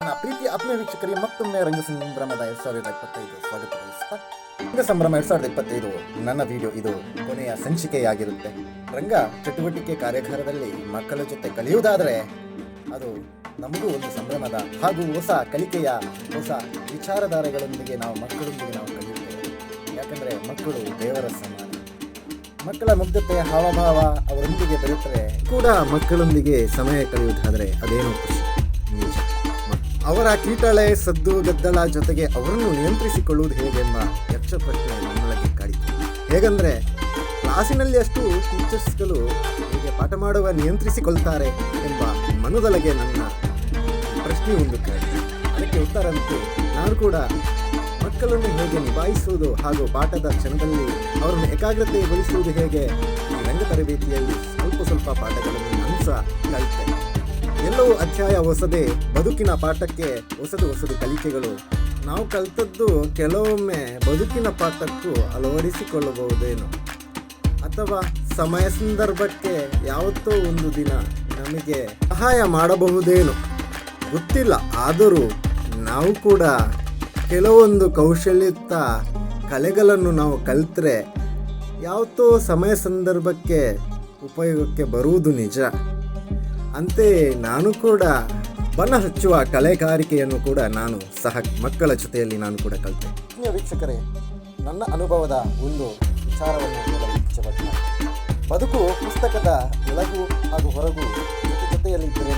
ನನ್ನ ಪ್ರೀತಿಯ ಆತ್ಮೀಯ ವೀಕ್ಷಕರಿಗೆ ಮತ್ತೊಮ್ಮೆ ರಂಗ ಸಂಭ್ರಮದ 2025 ಸ್ವಾಗತ ಬಯಸ್ತಾ ರಂಗ ಸಂಭ್ರಮ 2025 ನನ್ನ ವಿಡಿಯೋ ಇದು ಕೊನೆಯ ಸಂಚಿಕೆಯಾಗಿರುತ್ತೆ. ರಂಗ ಚಟುವಟಿಕೆ ಕಾರ್ಯಾಗಾರದಲ್ಲಿ ಮಕ್ಕಳ ಜೊತೆ ಕಲಿಯುವುದಾದರೆ ಅದು ನಮಗೂ ಒಂದು ಸಂಭ್ರಮದ ಹಾಗೂ ಹೊಸ ಕಲಿಕೆಯ ಹೊಸ ವಿಚಾರಧಾರೆಗಳೊಂದಿಗೆ ಮಕ್ಕಳೊಂದಿಗೆ ನಾವು ಕಲಿಯುತ್ತೇವೆ. ಯಾಕಂದರೆ ಮಕ್ಕಳು ದೇವರ ಸಮಾನ. ಮಕ್ಕಳ ಮುಗ್ಧತೆ ಹಾವಭಾವ ಅವರೊಂದಿಗೆ ಬೆರೆತರೆ ಕೂಡ ಮಕ್ಕಳೊಂದಿಗೆ ಸಮಯ ಕಳೆಯುವುದಾದರೆ ಅದೇನೋ ಖುಷಿ ನಿಜ. ಅವರ ಕೀಟಳೆ ಸದ್ದು ಗದ್ದಲ ಜೊತೆಗೆ ಅವರನ್ನು ನಿಯಂತ್ರಿಸಿಕೊಳ್ಳುವುದು ಹೇಗೆಂಬ ಯಕ್ಷ ಪ್ರಶ್ನೆ ನಮ್ಮೊಳಗೆ ಕಾಡಿತು. ಹೇಗೆಂದರೆ ಕ್ಲಾಸಿನಲ್ಲಿ ಅಷ್ಟು ಟೀಚರ್ಸ್ಗಳು ಹೇಗೆ ಪಾಠ ಮಾಡುವ ನಿಯಂತ್ರಿಸಿಕೊಳ್ತಾರೆ ಎಂಬ ಮನದೊಳಗೆ ನನ್ನ ಪ್ರಶ್ನೆ ಒಂದು ಕಾಡಿತು. ಅದಕ್ಕೆ ಉತ್ತರಂತೆ ನಾನು ಕೂಡ ಮಕ್ಕಳನ್ನು ಹೇಗೆ ನಿಭಾಯಿಸುವುದು ಹಾಗೂ ಪಾಠದ ಕ್ಷಣದಲ್ಲಿ ಅವರನ್ನು ಏಕಾಗ್ರತೆಗೊಳಿಸುವುದು ಹೇಗೆ ಈ ರಂಗ ತರಬೇತಿಯಲ್ಲಿ ಸ್ವಲ್ಪ ಪಾಠಗಳನ್ನು ನಾನು ಸಹ ಕಲಿತೆ. ಎಲ್ಲವೂ ಅಧ್ಯಾಯ ಹೊಸದೇ, ಬದುಕಿನ ಪಾಠಕ್ಕೆ ಹೊಸದು ಕಲಿಕೆಗಳು. ನಾವು ಕಲಿತದ್ದು ಕೆಲವೊಮ್ಮೆ ಬದುಕಿನ ಪಾಠಕ್ಕೂ ಅಳವಡಿಸಿಕೊಳ್ಳಬಹುದೇನೋ, ಅಥವಾ ಸಮಯ ಸಂದರ್ಭಕ್ಕೆ ಯಾವತ್ತೋ ಒಂದು ದಿನ ನಮಗೆ ಸಹಾಯ ಮಾಡಬಹುದೇನೋ ಗೊತ್ತಿಲ್ಲ. ಆದರೂ ನಾವು ಕೂಡ ಕೆಲವೊಂದು ಕೌಶಲ್ಯಯುಕ್ತ ಕಲೆಗಳನ್ನು ನಾವು ಕಲಿತ್ರೆ ಯಾವತ್ತೋ ಸಮಯ ಸಂದರ್ಭಕ್ಕೆ ಉಪಯೋಗಕ್ಕೆ ಬರುವುದು ನಿಜ. ಅಂತೆಯೇ ನಾನು ಕೂಡ ಬಣ್ಣ ಹಚ್ಚುವ ಕಲೆಗಾರಿಕೆಯನ್ನು ಕೂಡ ನಾನು ಸಹ ಮಕ್ಕಳ ಜೊತೆಯಲ್ಲಿ ನಾನು ಕೂಡ ಕಲಿತೆ. ವೀಕ್ಷಕರೇ, ನನ್ನ ಅನುಭವದ ಒಂದು ವಿಚಾರವನ್ನು ಹೇಳಲು ಇಚ್ಛೆಪಡ್ತೀನಿ. ಬದುಕು ಪುಸ್ತಕದ ಒಳಗೂ ಹಾಗೂ ಹೊರಗೂ ಜೊತೆಯಲ್ಲಿದ್ದರೇ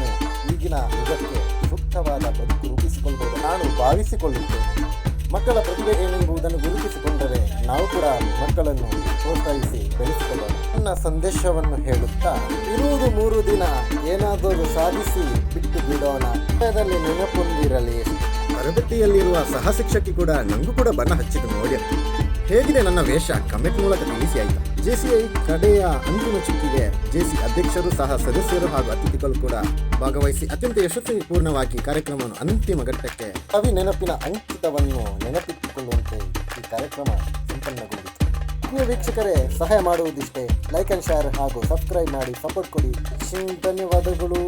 ಈಗಿನ ಯುಗಕ್ಕೆ ಸೂಕ್ತವಾದ ಬದುಕು ರೂಪಿಸಿಕೊಳ್ಳಬಹುದು ನಾನು ಭಾವಿಸಿಕೊಳ್ಳುತ್ತೇನೆ. ಮಕ್ಕಳ ಪ್ರತಿಭೆ ಏನೆಂಬುದನ್ನು ಗುರುತಿಸಿಕೊಂಡರೆ ನಾವು ಕೂಡ ಮಕ್ಕಳನ್ನು ಪ್ರೋತ್ಸಾಹಿಸಿ ಬೆಳೆಸಿಕೊಳ್ಳೋಣ. ನನ್ನ ಸಂದೇಶವನ್ನು ಹೇಳುತ್ತಾ, ಇರುವುದು 3 ದಿನ, ಏನಾದರೂ ಸಾಧಿಸಿ ಬಿಟ್ಟು ಬಿಡೋಣ. ಸಮಯದಲ್ಲಿ ನೆನಪೊಂದಿರಲಿ. ತರಗತಿಯಲ್ಲಿರುವ ಸಹ ಶಿಕ್ಷಕಿ ಕೂಡ ನನಗೂ ಕೂಡ ಬಣ್ಣ ಹಚ್ಚಿದ್ದು ನೋಡಿ. ಹೇಗಿದೆ ನನ್ನ ವೇಷ? ಕಮೆಂಟ್ ಮೂಲಕ ತಿಳಿಸಿ ಆಯಿತಾ. JCI ಕಡೆಯ ಅಂತಿಮ ಚುಕ್ಕಿಗೆ JC ಅಧ್ಯಕ್ಷರು ಸಹ ಸದಸ್ಯರು ಹಾಗೂ ಅತಿಥಿಗಳು ಕೂಡ ಭಾಗವಹಿಸಿ ಅತ್ಯಂತ ಯಶಸ್ವಿಪೂರ್ಣವಾಗಿ ಕಾರ್ಯಕ್ರಮವನ್ನು ಅಂತಿಮ ಘಟ್ಟಕ್ಕೆ ಕವಿ ನೆನಪಿನ ಅಂಕಿತವನ್ನು ನೆನಪಿಟ್ಟುಕೊಳ್ಳುವಂತೆ ಈ ಕಾರ್ಯಕ್ರಮ ಸಂಪನ್ನಗೊಂಡಿತು. ನೀವು ವೀಕ್ಷಕರೇ, ಸಹಾಯ ಮಾಡುವುದಿಷ್ಟೇ. ಲೈಕ್ ಅಂಡ್ ಶೇರ್ ಹಾಗೂ ಸಬ್ಸ್ಕ್ರೈಬ್ ಮಾಡಿ ಸಪೋರ್ಟ್ ಕೊಡಿ. ಧನ್ಯವಾದಗಳು.